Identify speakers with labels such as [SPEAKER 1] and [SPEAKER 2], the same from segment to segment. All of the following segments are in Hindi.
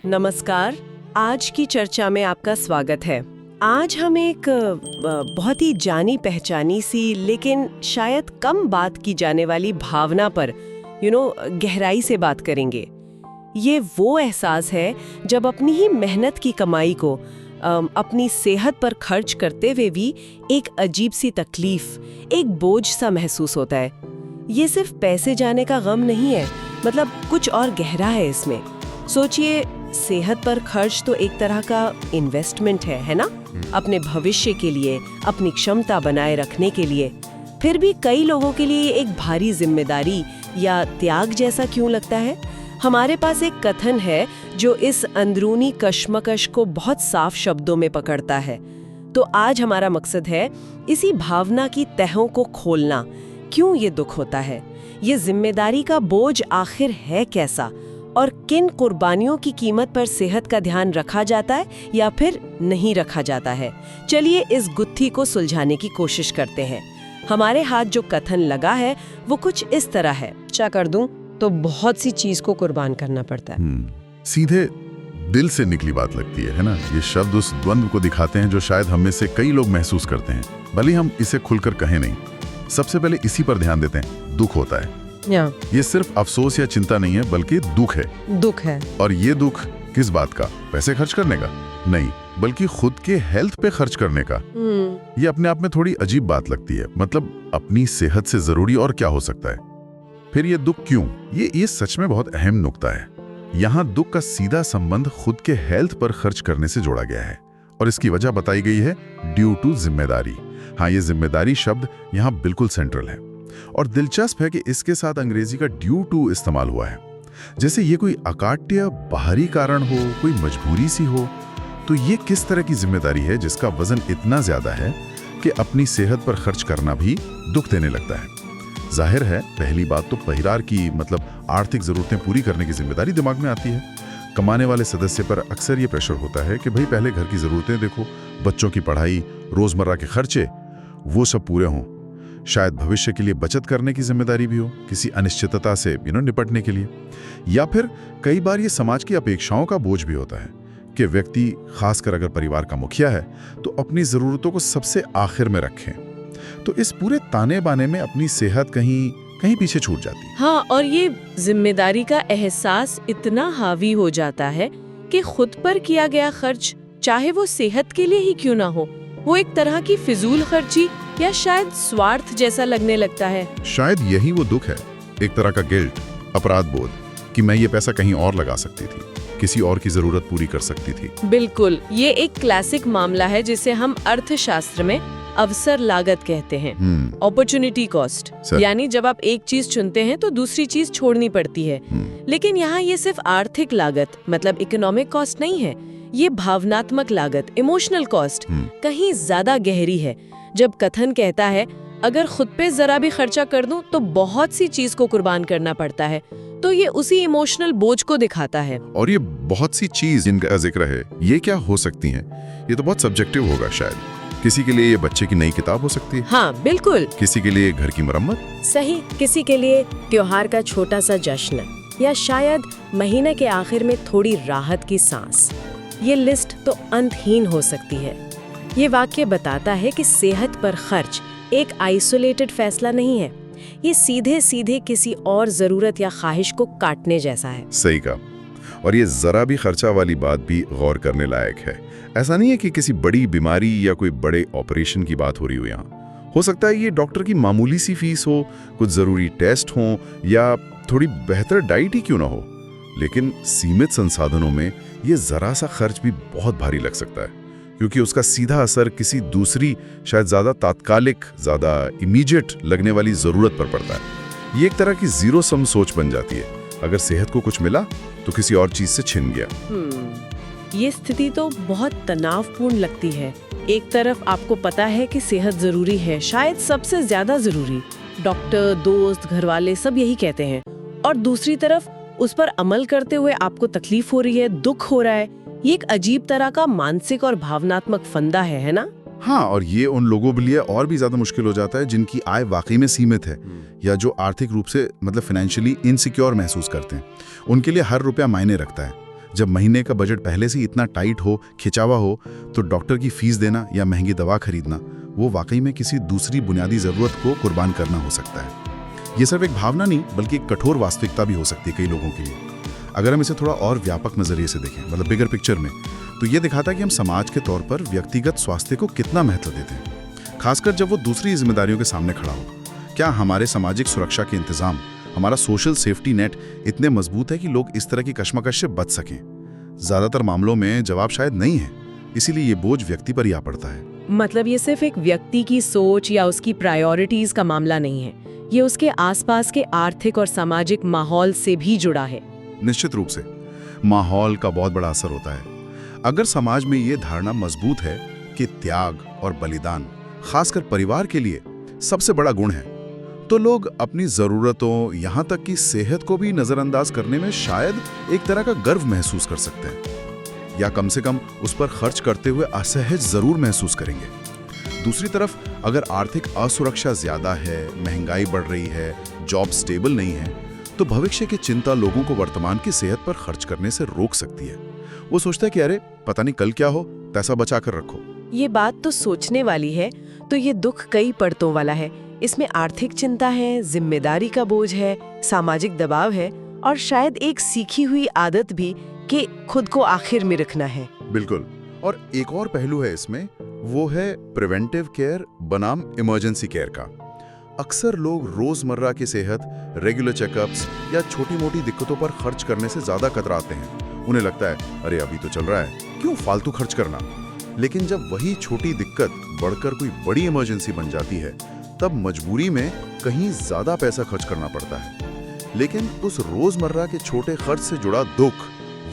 [SPEAKER 1] नमस्कार। आज की चर्चा में आपका स्वागत है। आज हम एक बहुत ही जानी पहचानी सी लेकिन शायद कम बात की जाने वाली भावना पर गहराई से बात करेंगे। ये वो एहसास है जब अपनी ही मेहनत की कमाई को अपनी सेहत पर खर्च करते हुए भी एक अजीब सी तकलीफ, एक बोझ सा महसूस होता है। ये सिर्फ पैसे जाने का गम नहीं है, मतलब कुछ और गहरा है इसमें। सोचिए, सेहत पर खर्च तो एक तरह का इन्वेस्टमेंट है ना? अपने भविष्य के लिए, अपनी क्षमता बनाए रखने के लिए। फिर भी कई लोगों के लिए एक भारी जिम्मेदारी या त्याग जैसा क्यों लगता है? हमारे पास एक कथन है जो इस अंदरूनी कश्मकश को बहुत साफ शब्दों में पकड़ता है। तो आज हमारा मकसद है इसी भावना की तहों को खोलना। क्यों ये दुख होता है? ये जिम्मेदारी का बोझ आखिर है कैसा? और किन कुर्बानियों की कीमत पर सेहत का ध्यान रखा जाता है या फिर नहीं रखा जाता है? चलिए इस गुत्थी को सुलझाने की कोशिश करते हैं। हमारे हाथ जो कथन लगा है वो कुछ इस तरह है: क्या कर दूं तो बहुत सी चीज को कुर्बान करना पड़ता है।
[SPEAKER 2] सीधे दिल से निकली बात लगती है ना? ये शब्द उस द्वंद्व को दिखाते हैं जो शायद हम में से कई लोग महसूस करते हैं, भले हम इसे खुलकर कहें नहीं। सबसे पहले इसी पर ध्यान देते हैं, दुख होता है। ये सिर्फ अफसोस या चिंता नहीं है, बल्कि दुख है। और ये दुख किस बात का? पैसे खर्च करने का नहीं, बल्कि खुद के हेल्थ पे खर्च करने का। ये अपने आप में थोड़ी अजीब बात लगती है। मतलब अपनी सेहत से जरूरी और क्या हो सकता है? फिर ये दुख क्यों? ये सच में बहुत अहम नुक्ता है। यहाँ दुख का सीधा संबंध खुद के हेल्थ पर खर्च करने से जोड़ा गया है और इसकी वजह बताई गई है ड्यू टू जिम्मेदारी। हाँ, ये जिम्मेदारी शब्द यहाँ बिल्कुल सेंट्रल है और दिलचस्प है कि इसके साथ अंग्रेजी का ड्यू टू इस्तेमाल हुआ है, जैसे ये कोई अकाट्य बाहरी कारण हो, कोई मजबूरी सी हो। तो ये किस तरह की जिम्मेदारी है जिसका वजन इतना ज्यादा है कि अपनी सेहत पर खर्च करना भी दुख देने लगता है? जाहिर है, पहली बात तो परिवार की, मतलब आर्थिक जरूरतें पूरी करने की जिम्मेदारी दिमाग में आती है। कमाने वाले सदस्य पर अक्सर ये प्रेशर होता है कि भाई पहले घर की जरूरतें देखो, बच्चों की पढ़ाई, रोजमर्रा के खर्चे, वो सब पूरे हों। शायद भविष्य के लिए बचत करने की जिम्मेदारी भी हो, किसी अनिश्चितता से निपटने के लिए। या फिर कई बार ये समाज की अपेक्षाओं का बोझ भी होता है कि व्यक्ति, खासकर अगर परिवार का मुखिया है, तो अपनी जरूरतों को सबसे आखिर में रखें। तो इस पूरे ताने बाने में अपनी सेहत कहीं पीछे छूट जाती है।
[SPEAKER 1] हाँ, और ये जिम्मेदारी का एहसास इतना हावी हो जाता है कि खुद पर किया गया खर्च, चाहे वो सेहत के लिए ही क्यों ना हो, वो एक तरह की फिजूल खर्ची या शायद स्वार्थ जैसा लगने लगता है।
[SPEAKER 2] शायद यही वो दुख है, एक तरह का गिल्ट, अपराध बोध कि मैं ये पैसा कहीं और लगा सकती थी, किसी और की जरूरत पूरी कर सकती थी।
[SPEAKER 1] बिल्कुल, ये एक क्लासिक मामला है जिसे हम अर्थशास्त्र में अवसर लागत कहते हैं, अपॉर्चुनिटी कॉस्ट। यानी जब आप एक चीज चुनते हैं तो दूसरी चीज छोड़नी पड़ती है। लेकिन यहाँ ये सिर्फ आर्थिक लागत, मतलब इकोनॉमिक कॉस्ट नहीं है, ये भावनात्मक लागत, इमोशनल कॉस्ट कहीं ज्यादा गहरी है। जब कथन कहता है अगर खुद पे जरा भी खर्चा कर दूं तो बहुत सी चीज को कुर्बान करना पड़ता है, तो ये उसी इमोशनल बोझ को दिखाता है।
[SPEAKER 2] और ये बहुत सी चीज जिनका जिक्र है, ये क्या हो सकती हैं? ये तो बहुत सब्जेक्टिव होगा शायद। किसी के लिए ये बच्चे की नई किताब हो सकती है।
[SPEAKER 1] हाँ बिल्कुल।
[SPEAKER 2] किसी के लिए घर की मरम्मत,
[SPEAKER 1] सही। किसी के लिए त्योहार का छोटा सा जश्न, या शायद महीने के आखिर में थोड़ी राहत की सांस। ये लिस्ट तो अंतहीन हो सकती है। ये वाक्य बताता है कि सेहत पर खर्च एक आइसोलेटेड फैसला नहीं है, ये सीधे सीधे किसी और जरूरत या ख्वाहिश को काटने जैसा है।
[SPEAKER 2] सही कहा। और ये जरा भी खर्चा वाली बात भी गौर करने लायक है। ऐसा नहीं है कि किसी बड़ी बीमारी या कोई बड़े ऑपरेशन की बात हो रही हो। यहाँ हो सकता है ये डॉक्टर की मामूली सी फीस हो, कुछ जरूरी टेस्ट हो, या थोड़ी बेहतर डाइट ही क्यों ना हो। लेकिन सीमित संसाधनों में ये जरा सा खर्च भी बहुत भारी लग सकता है, क्योंकि उसका सीधा असर किसी दूसरी, शायद ज्यादा तात्कालिक, ज्यादा इमीडिएट लगने वाली जरूरत पर पड़ता है। ये एक तरह की जीरो सम सोच बन जाती है। अगर सेहत को कुछ मिला तो किसी और चीज से छिन गया।
[SPEAKER 1] ये स्थिति तो बहुत तनावपूर्ण लगती है। एक तरफ आपको पता है कि सेहत जरूरी है, शायद सबसे ज्यादा जरूरी, डॉक्टर, दोस्त, घरवाले सब यही कहते हैं, और दूसरी तरफ उस पर अमल करते हुए आपको तकलीफ हो रही है, दुख हो रहा है। ये एक अजीब तरह का मानसिक और भावनात्मक फंदा है ना?
[SPEAKER 2] हाँ, और ये उन लोगों के लिए और भी ज्यादा मुश्किल हो जाता है जिनकी आय वाकई में सीमित है, या जो आर्थिक रूप से, मतलब फाइनेंशियली इनसिक्योर महसूस करते हैं। उनके लिए हर रुपया मायने रखता है। जब महीने का बजट पहले से इतना टाइट हो, खिंचावा हो, तो डॉक्टर की फीस देना या महंगी दवा खरीदना वो वाकई में किसी दूसरी बुनियादी ज़रूरत को कुर्बान करना हो सकता है। ये सिर्फ एक भावना नहीं बल्कि एक कठोर वास्तविकता भी हो सकती है कई लोगों के लिए। अगर हम इसे थोड़ा और व्यापक नज़रिए से देखें, मतलब बिगर पिक्चर में, तो ये दिखाता है कि हम समाज के तौर पर व्यक्तिगत स्वास्थ्य को कितना महत्व देते हैं, खासकर जब वो दूसरी जिम्मेदारियों के सामने खड़ा हो। क्या हमारे सामाजिक सुरक्षा के इंतजाम, हमारा सोशल सेफ्टी नेट इतने मजबूत है कि लोग इस तरह की कश्मकश से बच सकें? ज़्यादातर मामलों में जवाब शायद नहीं है, इसीलिए ये बोझ व्यक्ति पर ही आ पड़ता है।
[SPEAKER 1] मतलब ये सिर्फ एक व्यक्ति की सोच या उसकी प्रायोरिटीज का मामला नहीं है, ये उसके आसपास के आर्थिक और सामाजिक माहौल से भी जुड़ा है।
[SPEAKER 2] निश्चित रूप से माहौल का बहुत बड़ा असर होता है। अगर समाज में ये धारणा मजबूत है कि त्याग और बलिदान, खासकर परिवार के लिए, सबसे बड़ा गुण है, तो लोग अपनी ज़रूरतों, यहाँ तक कि सेहत को भी नज़रअंदाज करने में शायद एक तरह का गर्व महसूस कर सकते हैं, या कम से कम उस पर खर्च करते हुए असहज ज़रूर महसूस करेंगे। दूसरी तरफ अगर आर्थिक असुरक्षा ज़्यादा है, महंगाई बढ़ रही है, जॉब स्टेबल नहीं है, तो भविष्य की चिंता लोगों को वर्तमान की सेहत पर खर्च करने से रोक सकती है। वो सोचता है कि अरे पता नहीं कल क्या हो, पैसा बचा कर रखो।
[SPEAKER 1] ये बात तो सोचने वाली है। तो ये दुख कई परतों वाला है। इसमें आर्थिक चिंता है, जिम्मेदारी का बोझ है, सामाजिक दबाव है और शायद एक सीखी हुई आदत भी कि खुद को आखिर में रखना है।
[SPEAKER 2] बिल्कुल। और एक और पहलू है इसमें, वो है प्रिवेंटिव केयर बनाम इमरजेंसी केयर का। अक्सर लोग रोजमर्रा की सेहत, रेगुलर चेकअप्स या छोटी मोटी दिक्कतों पर खर्च करने से ज्यादा कतराते हैं। उन्हें लगता है अरे अभी तो चल रहा है, क्यों फालतू खर्च करना। लेकिन जब वही छोटी दिक्कत बढ़कर कोई बड़ी इमरजेंसी बन जाती है, तब मजबूरी में कहीं ज्यादा पैसा खर्च करना पड़ता है। लेकिन उस रोजमर्रा के छोटे खर्च से जुड़ा दुख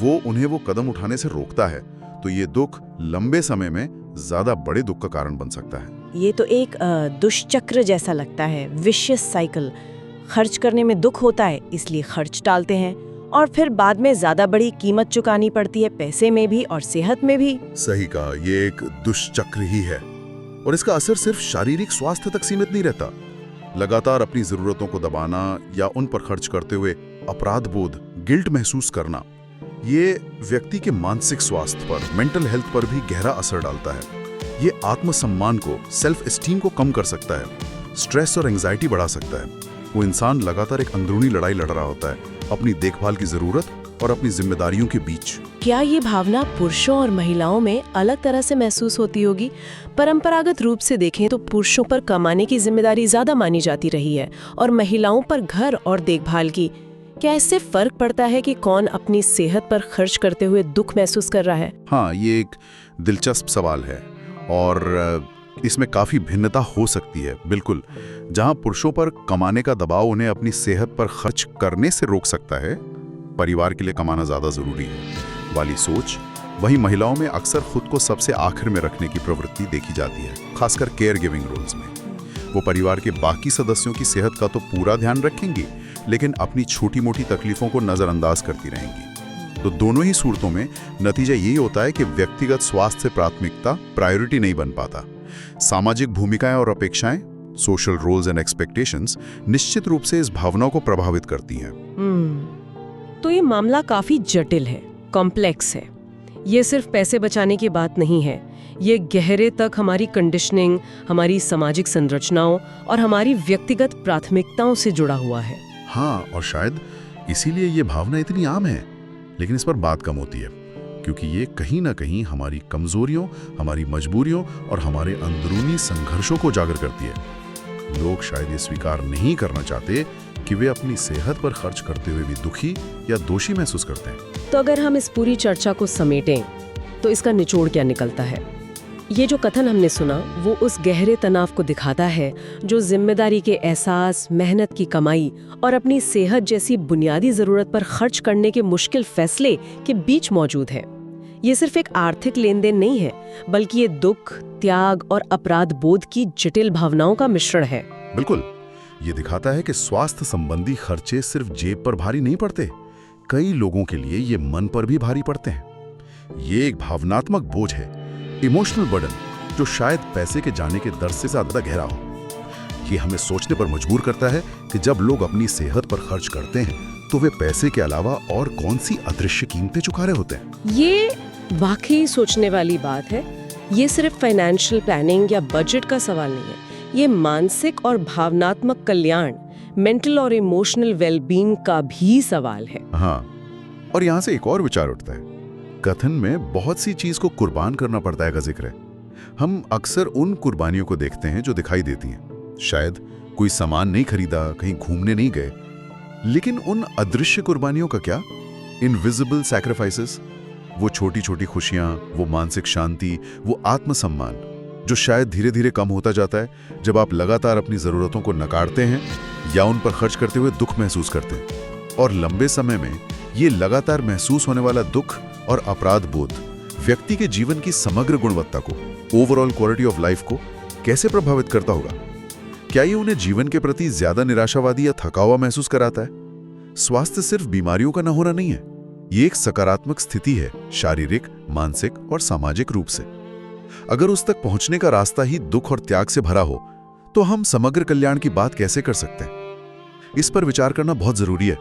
[SPEAKER 2] उन्हें वो कदम उठाने से रोकता है। तो ये दुख लंबे समय में ज्यादा बड़े दुख का कारण बन सकता है।
[SPEAKER 1] ये तो एक दुष्चक्र जैसा लगता है, विशियस साइकिल। खर्च करने में दुख होता है, इसलिए खर्च टालते हैं और फिर बाद में ज्यादा बड़ी कीमत चुकानी पड़ती है, पैसे में भी और सेहत में भी।
[SPEAKER 2] सही कहा, ये एक दुष्चक्र ही है। और इसका असर सिर्फ शारीरिक स्वास्थ्य तक सीमित नहीं रहता। लगातार अपनी जरूरतों को दबाना या उन पर खर्च करते हुए अपराध बोध, गिल्ट महसूस करना, ये व्यक्ति के मानसिक स्वास्थ्य पर, मेंटल हेल्थ पर भी गहरा असर डालता है। ये आत्मसम्मान को, सेल्फ एस्टीम को कम कर सकता है, स्ट्रेस और एंजाइटी बढ़ा सकता है। वो इंसान लगातार एक अंदरूनी लड़ाई लड़ रहा होता है, अपनी देखभाल की जरूरत और अपनी जिम्मेदारियों के बीच।
[SPEAKER 1] क्या ये भावना पुरुषों और महिलाओं में अलग तरह से महसूस होती होगी? परंपरागत रूप से देखें तो पुरुषों पर कमाने की जिम्मेदारी ज्यादा मानी जाती रही है और महिलाओं पर घर और देखभाल की। क्या इससे फर्क पड़ता है कि कौन अपनी सेहत पर खर्च करते हुए दुख महसूस कर रहा है?
[SPEAKER 2] हाँ, ये एक दिलचस्प सवाल है और इसमें काफी भिन्नता हो सकती है। बिल्कुल, जहां पुरुषों पर कमाने का दबाव उन्हें अपनी सेहत पर खर्च करने से रोक सकता है, परिवार के लिए कमाना ज्यादा जरूरी है वाली सोच, वहीं महिलाओं में अक्सर खुद को सबसे आखिर में रखने की प्रवृत्ति देखी जाती है, खासकर केयर गिविंग रोल्स में। वो परिवार के बाकी सदस्यों की सेहत का तो पूरा ध्यान रखेंगी, लेकिन अपनी छोटी मोटी तकलीफों को नजरअंदाज करती रहेंगी। तो दोनों ही सूरतों में नतीजा यही होता है कि व्यक्तिगत स्वास्थ्य से प्राथमिकता, प्रायोरिटी नहीं बन पाता। सामाजिक भूमिकाएं और अपेक्षाएं, सोशल रोल्स एंड एक्सपेक्टेशंस, निश्चित रूप से इस भावना को प्रभावित करती हैं।
[SPEAKER 1] तो ये मामला काफी जटिल है, कॉम्प्लेक्स है। ये सिर्फ पैसे बचाने की बात नहीं है, ये गहरे तक हमारी कंडीशनिंग, हमारी सामाजिक संरचनाओं और हमारी व्यक्तिगत प्राथमिकताओं से जुड़ा हुआ है।
[SPEAKER 2] हाँ, और शायद इसीलिए ये भावना इतनी आम है, लेकिन इस पर बात कम होती है, क्योंकि ये कहीं ना कहीं हमारी कमजोरियों, हमारी मजबूरियों और हमारे अंदरूनी संघर्षों को उजागर करती है। लोग शायद ये स्वीकार नहीं करना चाहते कि वे अपनी सेहत पर खर्च करते हुए भी दुखी या दोषी महसूस करते हैं।
[SPEAKER 1] तो अगर हम इस पूरी चर्चा को समेटें तो इसका निचोड़ क्या निकलता है? ये जो कथन हमने सुना वो उस गहरे तनाव को दिखाता है जो जिम्मेदारी के एहसास, मेहनत की कमाई और अपनी सेहत जैसी बुनियादी जरूरत पर खर्च करने के मुश्किल फैसले के बीच मौजूद है। ये सिर्फ एक आर्थिक लेन देन नहीं है, बल्कि ये दुख, त्याग और अपराध बोध की जटिल भावनाओं का मिश्रण है।
[SPEAKER 2] बिल्कुल, ये दिखाता है कि स्वास्थ्य संबंधी खर्चे सिर्फ जेब पर भारी नहीं पड़ते, कई लोगों के लिए ये मन पर भी भारी पड़ते हैं। ये एक भावनात्मक बोझ है, इमोशनल बर्डन, जो शायद पैसे के जाने के दर से ज्यादा गहरा हो। ये हमें सोचने पर मजबूर करता है कि जब लोग अपनी सेहत पर खर्च करते हैं तो वे पैसे के अलावा और कौन सी अदृश्य कीमतें चुका रहे होते हैं?
[SPEAKER 1] ये वाकई सोचने वाली बात है। ये सिर्फ फाइनेंशियल प्लानिंग या बजट का सवाल नहीं है, ये मानसिक और भावनात्मक कल्याण, मेंटल और इमोशनल वेलबींग का भी सवाल है।
[SPEAKER 2] हाँ, और यहाँ से एक और विचार उठता है। कथन में बहुत सी चीज को कुर्बान करना पड़ता है का जिक्र है। हम अक्सर उन कुर्बानियों को देखते हैं जो दिखाई देती हैं। शायद कोई सामान नहीं खरीदा, कहीं घूमने नहीं गए, लेकिन उन अदृश्य कुर्बानियों का क्या? इनविजिबल सैक्रिफाइसेस, वो छोटी छोटी खुशियां, वो मानसिक शांति, वो आत्मसम्मान जो शायद धीरे धीरे कम होता जाता है जब आप लगातार अपनी जरूरतों को नकारते हैं या उन पर खर्च करते हुए दुख महसूस करते हैं। और लंबे समय में ये लगातार महसूस होने वाला दुख और अपराध बोध व्यक्ति के जीवन की समग्र गुणवत्ता को, ओवरऑल क्वालिटी ऑफ लाइफ को कैसे प्रभावित करता होगा? क्या ये उन्हें जीवन के प्रति ज्यादा निराशावादी या थका हुआ महसूस कराता है? स्वास्थ्य सिर्फ बीमारियों का न होना नहीं है, ये एक सकारात्मक स्थिति है, शारीरिक, मानसिक और सामाजिक रूप से। अगर उस तक पहुंचने का रास्ता ही दुख और त्याग से भरा हो, तो हम समग्र कल्याण की बात कैसे कर सकते हैं? इस पर विचार करना बहुत जरूरी है।